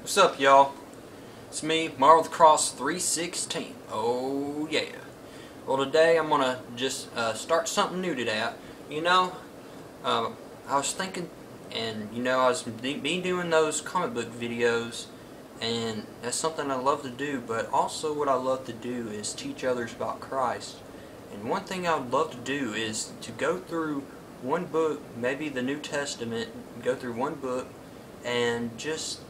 What's up, y'all? It's me, Marvel the Cross 316. Oh yeah. Well, today I'm gonna just start something new today. I was thinking, and I was been doing those comic book videos, and that's something I love to do. But also, what I love to do is teach others about Christ. And one thing I would love to do is to go through one book, maybe the New Testament, go through one book, and just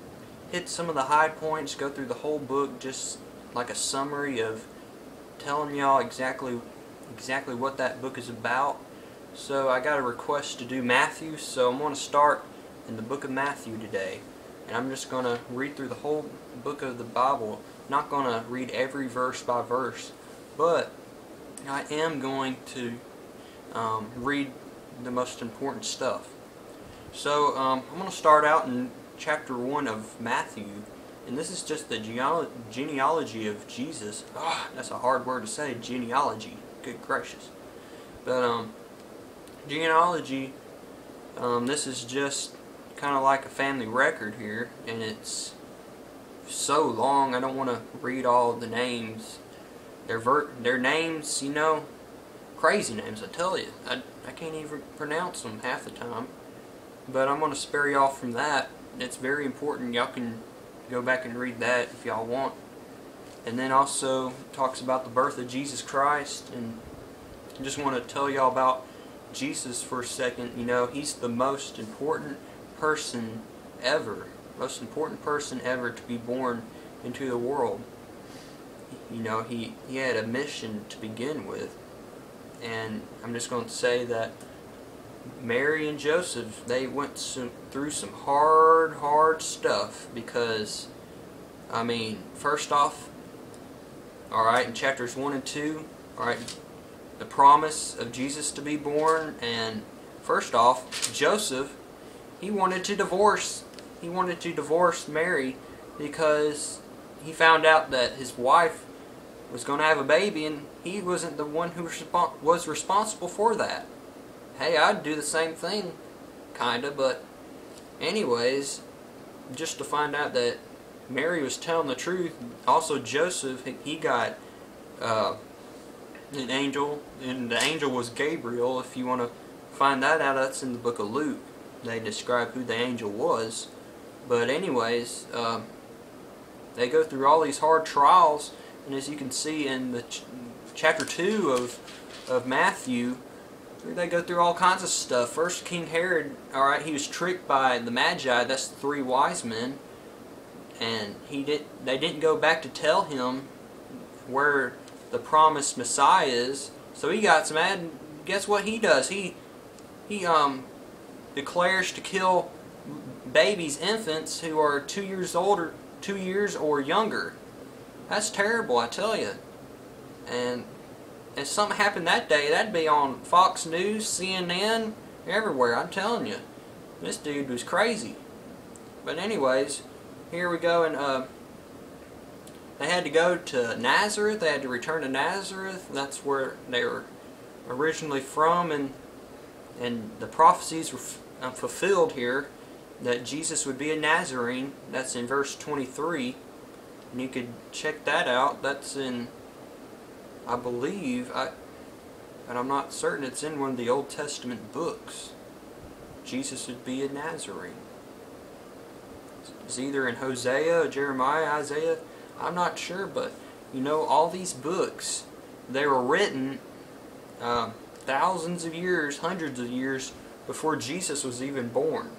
hit some of the high points, go through the whole book, just like a summary of telling y'all exactly what that book is about. So I got a request to do Matthew, so I'm going to start in the book of Matthew today. And I'm just going to read through the whole book of the Bible. Not going to read every verse by verse, but I am going to read the most important stuff. So I'm going to start out in chapter 1 of Matthew, and this is just the genealogy of Jesus. That's a hard word to say, genealogy. Good gracious. But genealogy, this is just kind of like a family record here, and it's so long I don't want to read all the names. Their names, crazy names, I tell you. I can't even pronounce them half the time. But I'm going to spare y'all from that. It's very important. Y'all can go back and read that if y'all want. And then also talks about the birth of Jesus Christ. And I just want to tell y'all about Jesus for a second. He's the most important person ever. Most important person ever to be born into the world. He had a mission to begin with. And I'm just going to say that Mary and Joseph, they went through some hard stuff because, first off, alright, in chapters 1 and 2, alright, the promise of Jesus to be born, and first off, Joseph, he wanted to divorce Mary because he found out that his wife was going to have a baby, and he wasn't the one who was responsible for that. Hey, I'd do the same thing, kinda, but anyways, just to find out that Mary was telling the truth. Also, Joseph, he got an angel, and the angel was Gabriel. If you want to find that out, that's in the book of Luke. They describe who the angel was. But anyways, they go through all these hard trials, and as you can see in the chapter 2 of Matthew, they go through all kinds of stuff. First, King Herod, alright, he was tricked by the Magi, that's the 3 wise men, and they didn't go back to tell him where the promised Messiah is, so he got mad, and guess what he does? He declares to kill babies, infants who are 2 years older, 2 years or younger. That's terrible, I tell you. And if something happened that day, that'd be on Fox News, CNN, everywhere. I'm telling you, this dude was crazy. But anyways, here we go, and they had to go to Nazareth. They had to return to Nazareth. That's where they were originally from, and the prophecies were fulfilled here that Jesus would be a Nazarene. That's in verse 23, and you could check that out. That's in, I believe, but I'm not certain, it's in one of the Old Testament books. Jesus would be a Nazarene. It's either in Hosea, Jeremiah, Isaiah. I'm not sure, but all these books, they were written thousands of years, hundreds of years before Jesus was even born.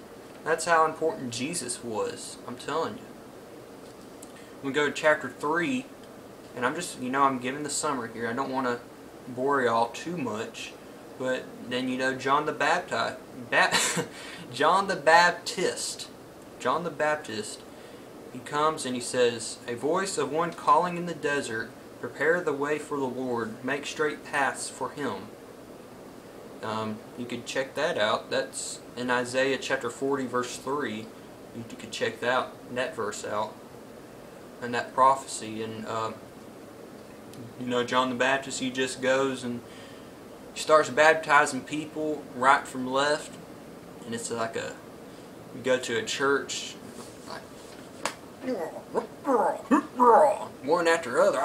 That's how important Jesus was, I'm telling you. We go to chapter 3. And I'm just, I'm giving the summary here. I don't want to bore y'all too much. But then, John the Baptist, he comes and he says, "A voice of one calling in the desert, prepare the way for the Lord, make straight paths for him." You could check that out. That's in Isaiah chapter 40, verse 3. You could check that verse out, and that prophecy. And John the Baptist, he just goes and he starts baptizing people right from left, and it's like you go to a church, like one after another,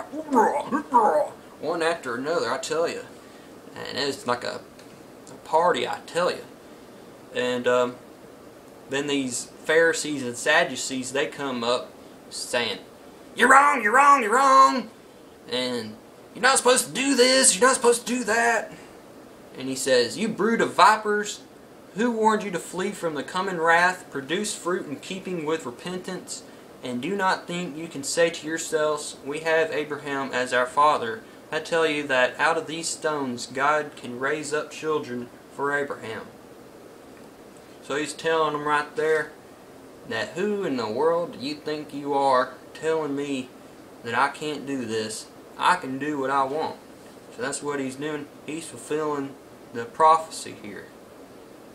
one after another, I tell you. And it's like a party, I tell you. And then these Pharisees and Sadducees, they come up saying, "You're wrong, you're wrong, you're wrong. And you're not supposed to do this, you're not supposed to do that." And he says, "You brood of vipers, who warned you to flee from the coming wrath? Produce fruit in keeping with repentance. And do not think you can say to yourselves, 'We have Abraham as our father.' I tell you that out of these stones God can raise up children for Abraham." So he's telling them right there that who in the world do you think you are telling me that I can't do this? I can do what I want. So that's what he's doing. He's fulfilling the prophecy here.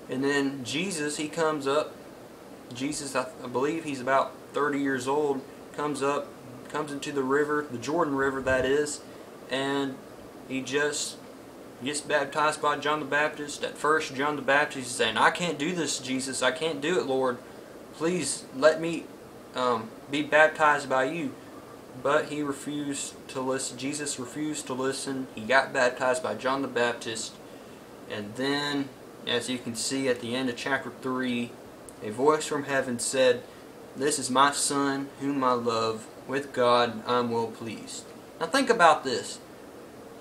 And then Jesus, he comes up. Jesus, I believe he's about 30 years old, comes up, comes into the river, the Jordan River that is, and he just gets baptized by John the Baptist. At first, John the Baptist is saying, "I can't do this, Jesus. I can't do it, Lord. Please let me be baptized by you." But he refused to listen. Jesus refused to listen. He got baptized by John the Baptist. And then, as you can see at the end of chapter 3, a voice from heaven said, "This is my Son, whom I love. With God I am well pleased." Now think about this.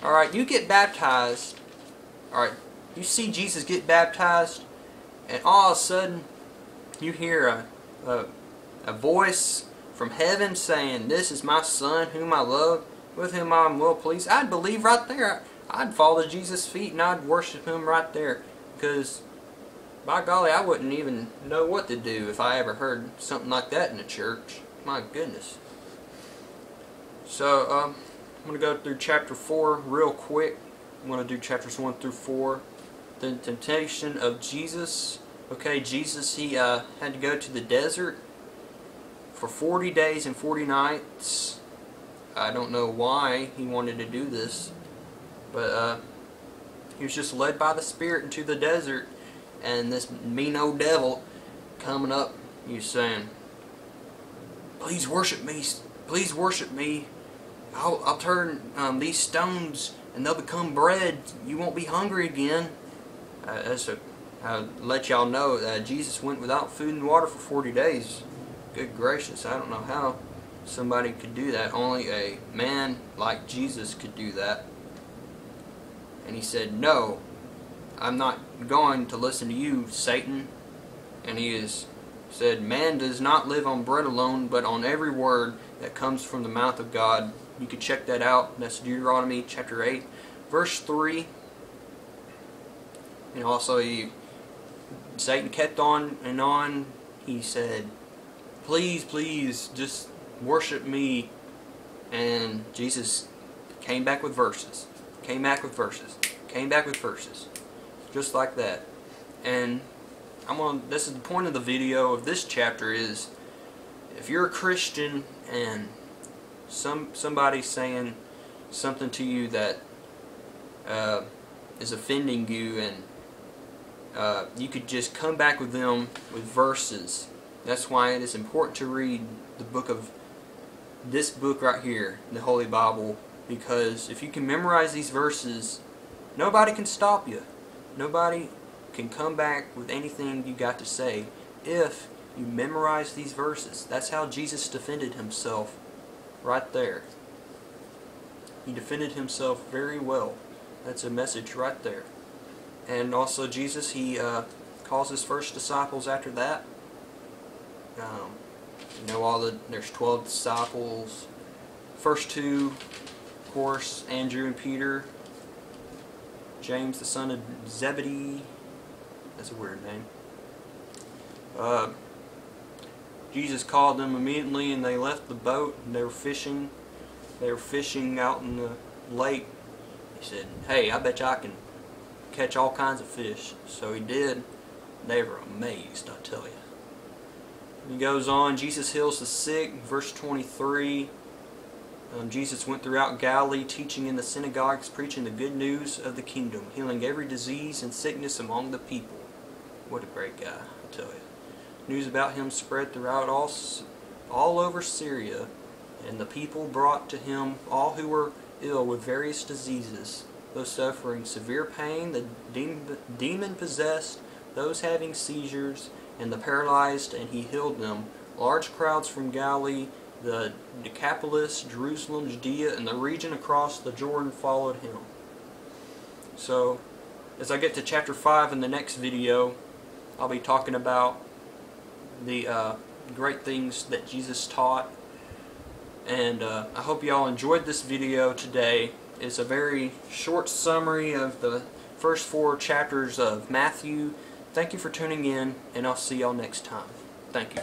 Alright, you get baptized. Alright, you see Jesus get baptized, and all of a sudden you hear a voice from heaven saying, "This is my Son, whom I love. With him I am well pleased." I'd believe right there. I'd fall to Jesus' feet and I'd worship him right there. Because, by golly, I wouldn't even know what to do if I ever heard something like that in the church. My goodness. So, I'm going to go through chapter 4 real quick. I'm going to do chapters 1 through 4. The temptation of Jesus. Okay, Jesus, he had to go to the desert for 40 days and 40 nights. I don't know why he wanted to do this. But he was just led by the Spirit into the desert. And this mean old devil coming up, he's saying, "Please worship me. Please worship me. I'll turn these stones and they'll become bread. You won't be hungry again." I'll let y'all know that Jesus went without food and water for 40 days. Good gracious, I don't know how somebody could do that. Only a man like Jesus could do that. And he said, "No, I'm not going to listen to you, Satan." And he said, "Man does not live on bread alone, but on every word that comes from the mouth of God." You can check that out. That's Deuteronomy chapter 8, verse 3. And also, Satan kept on and on. He said, "Please, please, just worship me." And Jesus came back with verses. Came back with verses. Came back with verses. Just like that. And this is the point of the video of this chapter is, if you're a Christian and somebody's saying something to you that is offending you, and you could just come back with them with verses. That's why it is important to read this book right here, the Holy Bible, because if you can memorize these verses, nobody can stop you. Nobody can come back with anything you got to say if you memorize these verses. That's how Jesus defended himself right there. He defended himself very well. That's a message right there. And also Jesus, he calls his first disciples after that. You know, there's 12 disciples. First two, of course, Andrew and Peter. James, the son of Zebedee. That's a weird name. Jesus called them immediately, and they left the boat, and they were fishing. They were fishing out in the lake. He said, "Hey, I bet you I can catch all kinds of fish." So he did. They were amazed, I tell you. He goes on, Jesus heals the sick, verse 23. Jesus went throughout Galilee, teaching in the synagogues, preaching the good news of the kingdom, healing every disease and sickness among the people. What a great guy, I tell you. News about him spread throughout all all over Syria, and the people brought to him all who were ill with various diseases, those suffering severe pain, the demon-possessed, those having seizures, and the paralyzed, and he healed them. Large crowds from Galilee, the Decapolis, Jerusalem, Judea, and the region across the Jordan followed him. So, as I get to chapter 5 in the next video, I'll be talking about the great things that Jesus taught. And I hope you all enjoyed this video today. It's a very short summary of the first 4 chapters of Matthew. Thank you for tuning in, and I'll see y'all next time. Thank you.